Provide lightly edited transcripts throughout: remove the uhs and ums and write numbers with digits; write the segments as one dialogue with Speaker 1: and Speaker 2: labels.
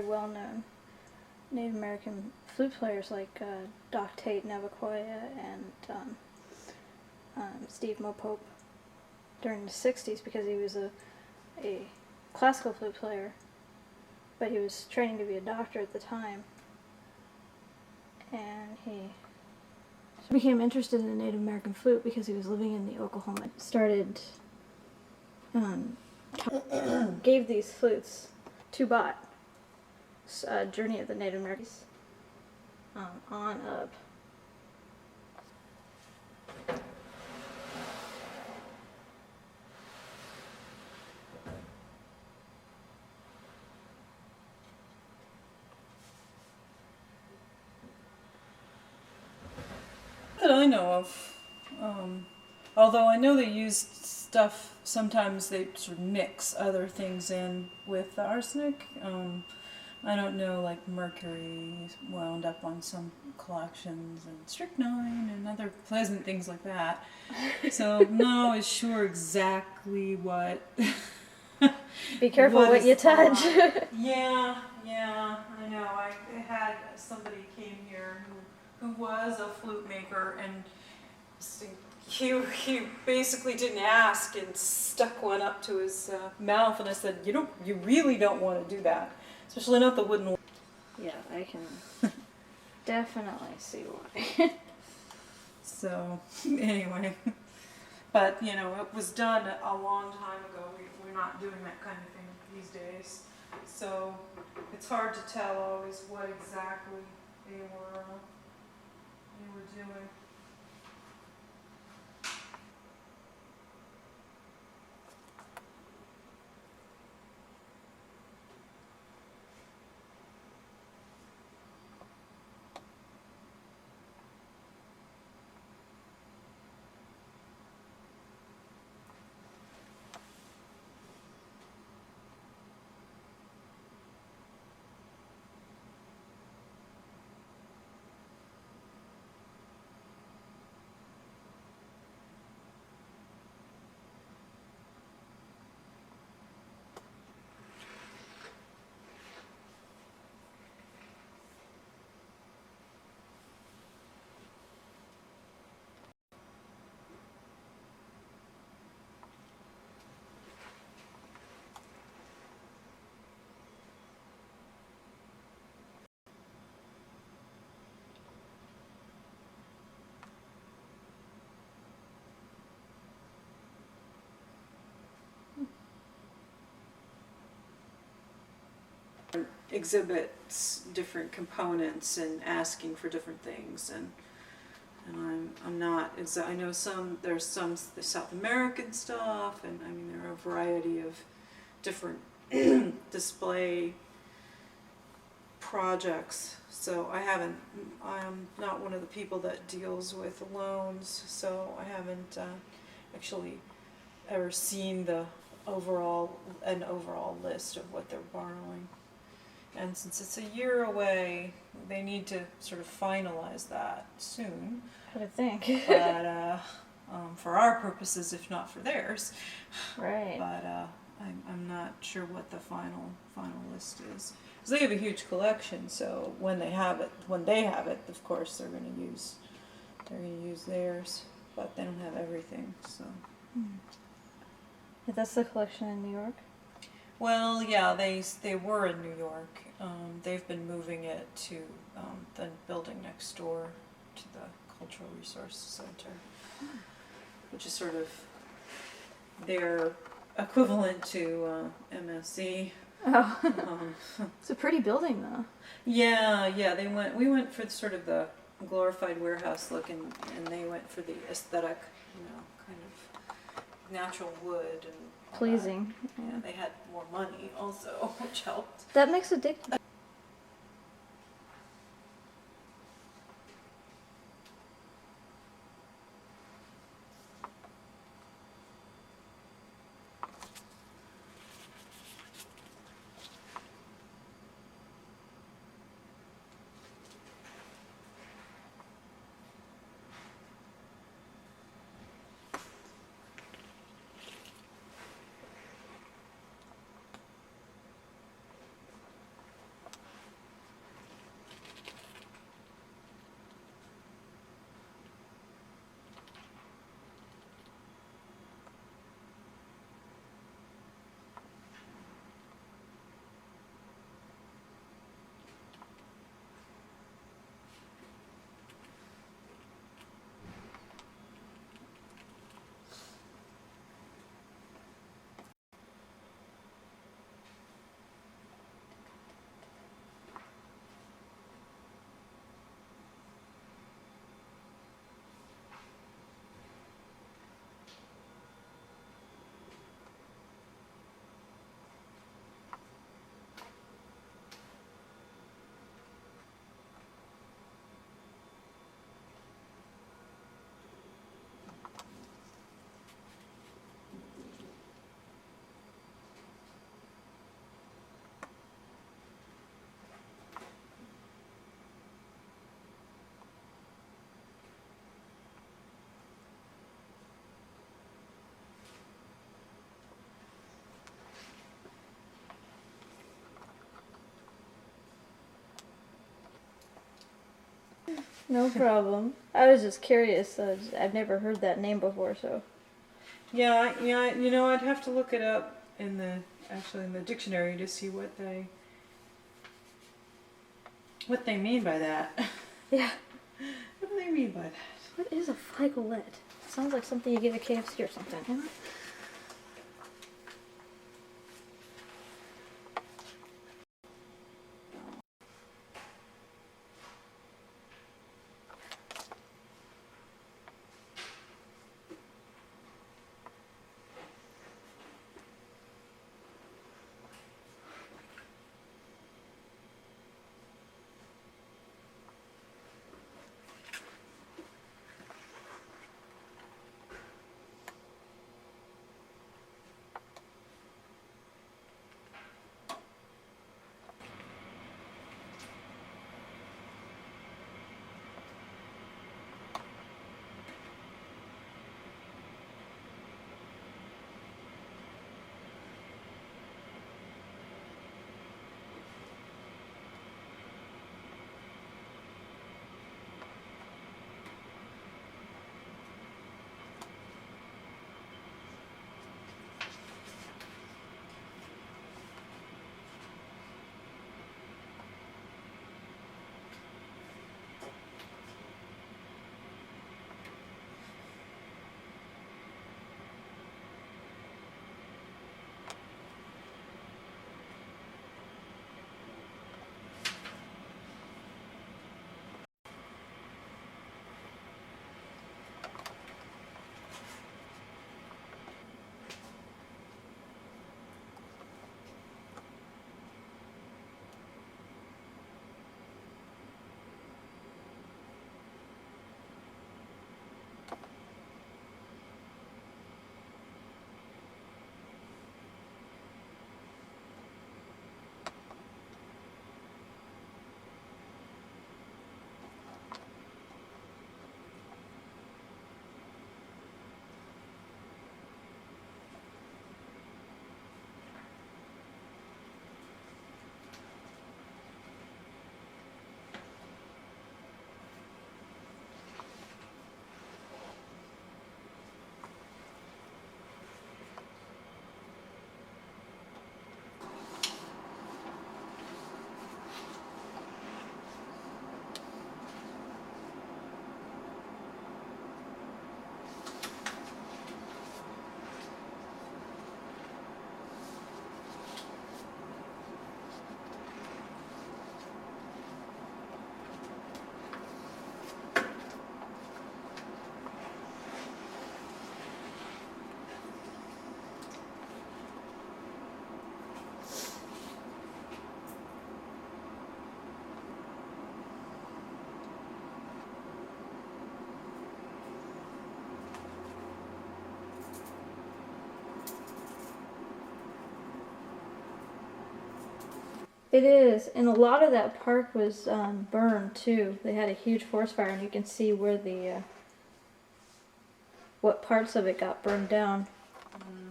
Speaker 1: well-known Native American flute players like Doc Tate Navacoya and Steve Mopope during the 60s, because he was a classical flute player, but he was training to be a doctor at the time, and he became interested in the Native American flute because he was living in the Oklahoma. Started, gave these flutes to Bot, Journey of the Native Americans, on up.
Speaker 2: That I know of. Although I know they used stuff, sometimes they sort of mix other things in with the arsenic. I don't know, like mercury wound up on some collections, and strychnine and other pleasant things like that. So I'm not always sure exactly what.
Speaker 1: Be careful what you touch.
Speaker 2: Yeah, I know. I had somebody came here who was a flute maker, and he basically didn't ask and stuck one up to his mouth, and I said, you really don't want to do that, especially not the wooden one.
Speaker 1: Yeah, I can definitely see why.
Speaker 2: So anyway, but it was done a long time ago. We're not doing that kind of thing these days, so it's hard to tell always what exactly they were doing. Exhibits different components and asking for different things, and I'm not I know there's some South American stuff, and I mean there are a variety of different display projects. So I'm not one of the people that deals with loans, so I haven't actually ever seen an overall list of what they're borrowing. And since it's a year away, they need to sort of finalize that soon.
Speaker 1: I would think.
Speaker 2: But for our purposes, if not for theirs.
Speaker 1: Right.
Speaker 2: But I'm not sure what the final list is. Because they have a huge collection, so when they have it, of course they're going to use theirs. But they don't have everything, so.
Speaker 1: Yeah, that's the collection in New York.
Speaker 2: Well, yeah, they were in New York. They've been moving it to the building next door to the Cultural Resource Center, which is sort of their equivalent to MSC.
Speaker 1: Oh, it's a pretty building though.
Speaker 2: Yeah. We went for sort of the glorified warehouse look, and they went for the aesthetic, kind of natural wood and.
Speaker 1: Pleasing.
Speaker 2: Yeah, they had more money also, which helped.
Speaker 1: That makes a difference. No problem. I was just curious. I've never heard that name before, so.
Speaker 2: Yeah, yeah. You know, I'd have to look it up in the dictionary to see what they mean by that.
Speaker 1: Yeah.
Speaker 2: What do they mean by that?
Speaker 1: What is a flageolet? Sounds like something you get at KFC or something, you know? It is, and a lot of that park was burned too. They had a huge forest fire, and you can see where the what parts of it got burned down.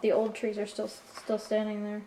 Speaker 1: The old trees are still standing there.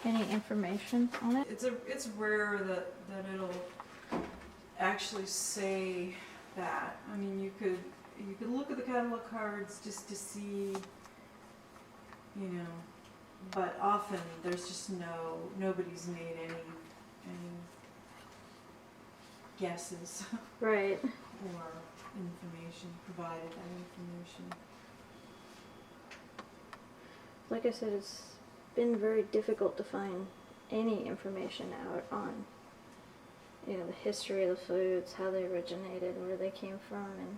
Speaker 1: any information on it?
Speaker 2: It's rare that it'll actually say that. I mean, you could look at the catalog cards just to see, you know, but often there's just nobody's made any guesses
Speaker 1: Right.
Speaker 2: or provided that information.
Speaker 1: Like I said, it's been very difficult to find any information out on, you know, the history of the flutes, how they originated, where they came from, and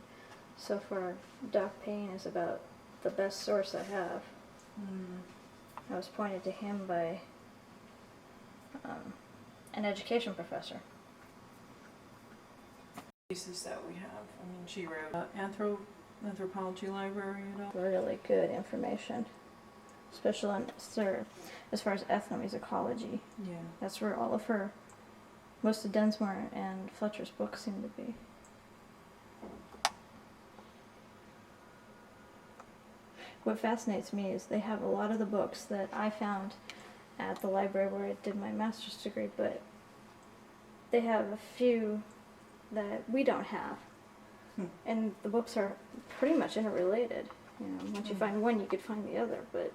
Speaker 1: so far Doc Payne is about the best source I have. I was pointed to him by an education professor.
Speaker 2: Pieces that we have. I mean, she wrote anthropology library and all.
Speaker 1: Really good information, especially on, as far as ethnomusicology.
Speaker 2: Yeah.
Speaker 1: That's where all of her, most of Densmore and Fletcher's books seem to be. What fascinates me is they have a lot of the books that I found at the library where I did my master's degree, but they have a few that we don't have. And the books are pretty much interrelated. You know, once you find one, you could find the other, but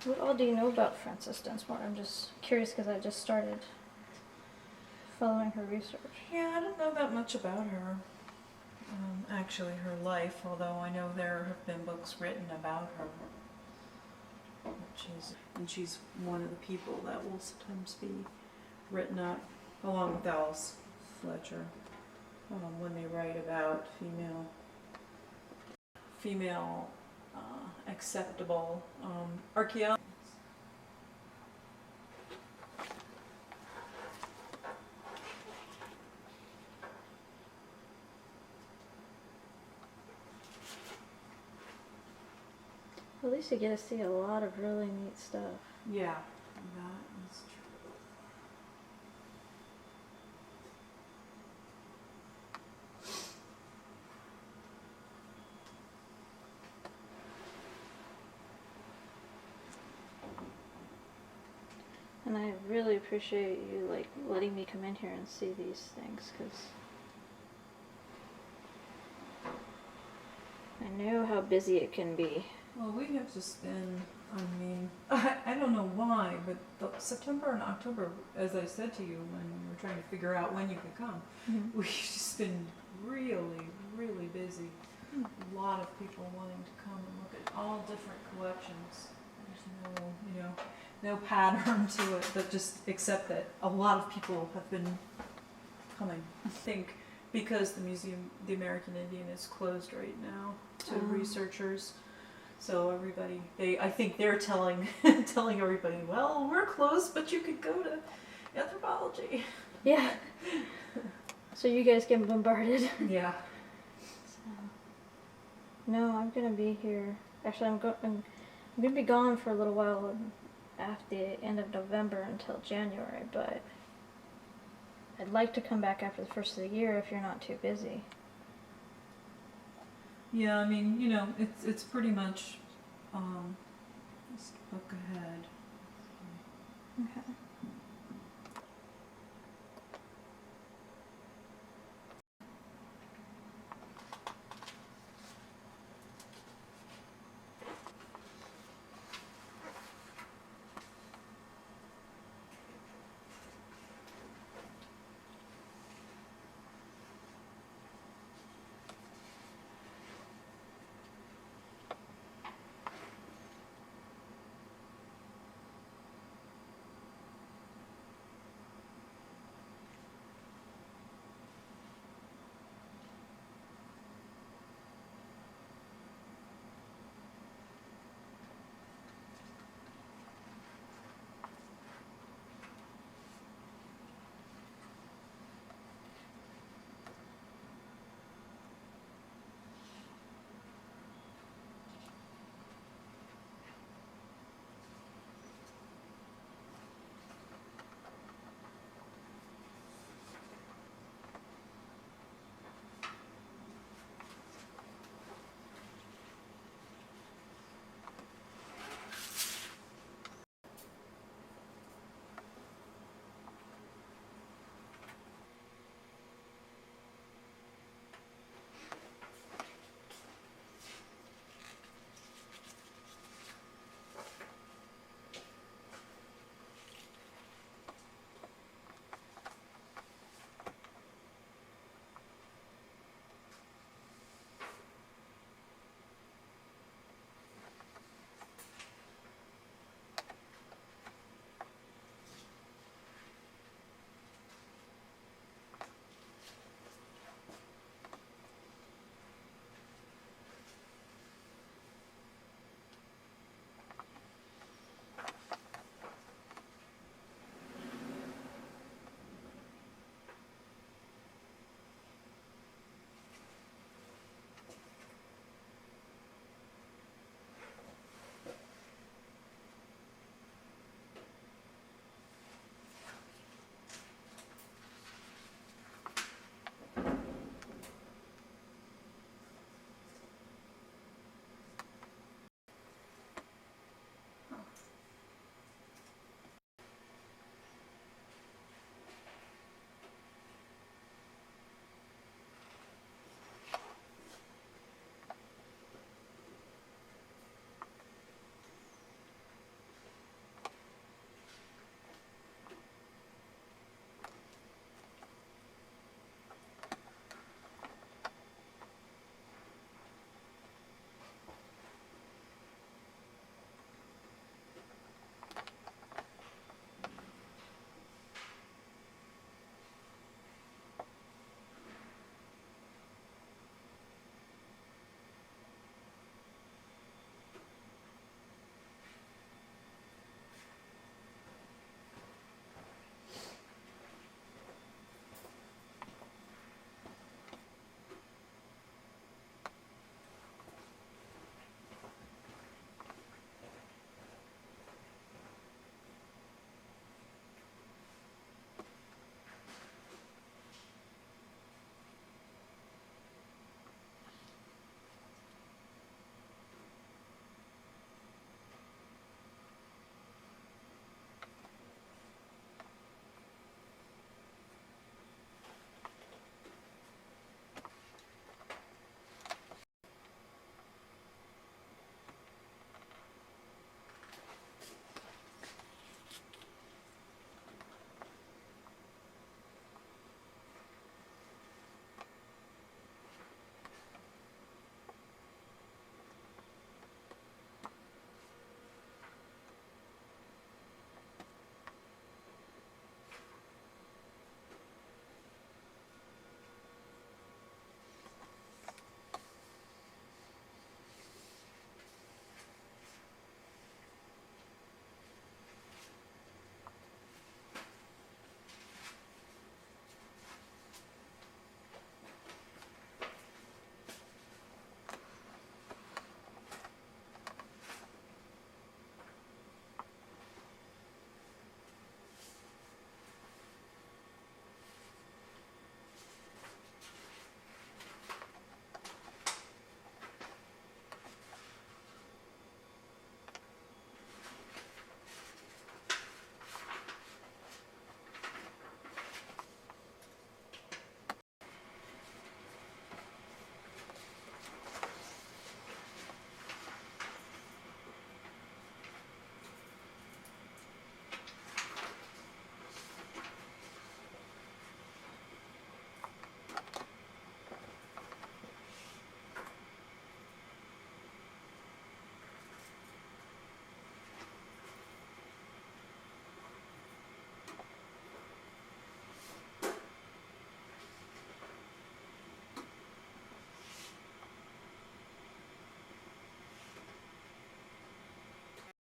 Speaker 1: what all do you know about Frances Densmore? I'm just curious because I just started following her research.
Speaker 2: Yeah, I don't know that much about her. Actually, her life, although I know there have been books written about her. She's one of the people that will sometimes be written up, along with Alice Fletcher, when they write about female acceptable archaeology.
Speaker 1: At least you get to see a lot of really neat stuff.
Speaker 2: Yeah, that is true.
Speaker 1: And I really appreciate you like letting me come in here and see these things, because I know how busy it can be.
Speaker 2: Well, we have just been, I mean, I don't know why, but September and October, as I said to you when we were trying to figure out when you could come, we've just been really, really busy. A lot of people wanting to come and look at all different collections. There's no pattern to it, but just except that a lot of people have been coming. I think because the American Indian is closed right now to researchers. So everybody, I think they're telling everybody, well, we're closed, but you could go to anthropology.
Speaker 1: Yeah. So you guys get bombarded.
Speaker 2: Yeah.
Speaker 1: So, no, I'm gonna be here. Actually, I'm gonna be gone for a little while after the end of November until January, but I'd like to come back after the first of the year if you're not too busy.
Speaker 2: Yeah, I mean, it's pretty much just book ahead.
Speaker 1: Okay.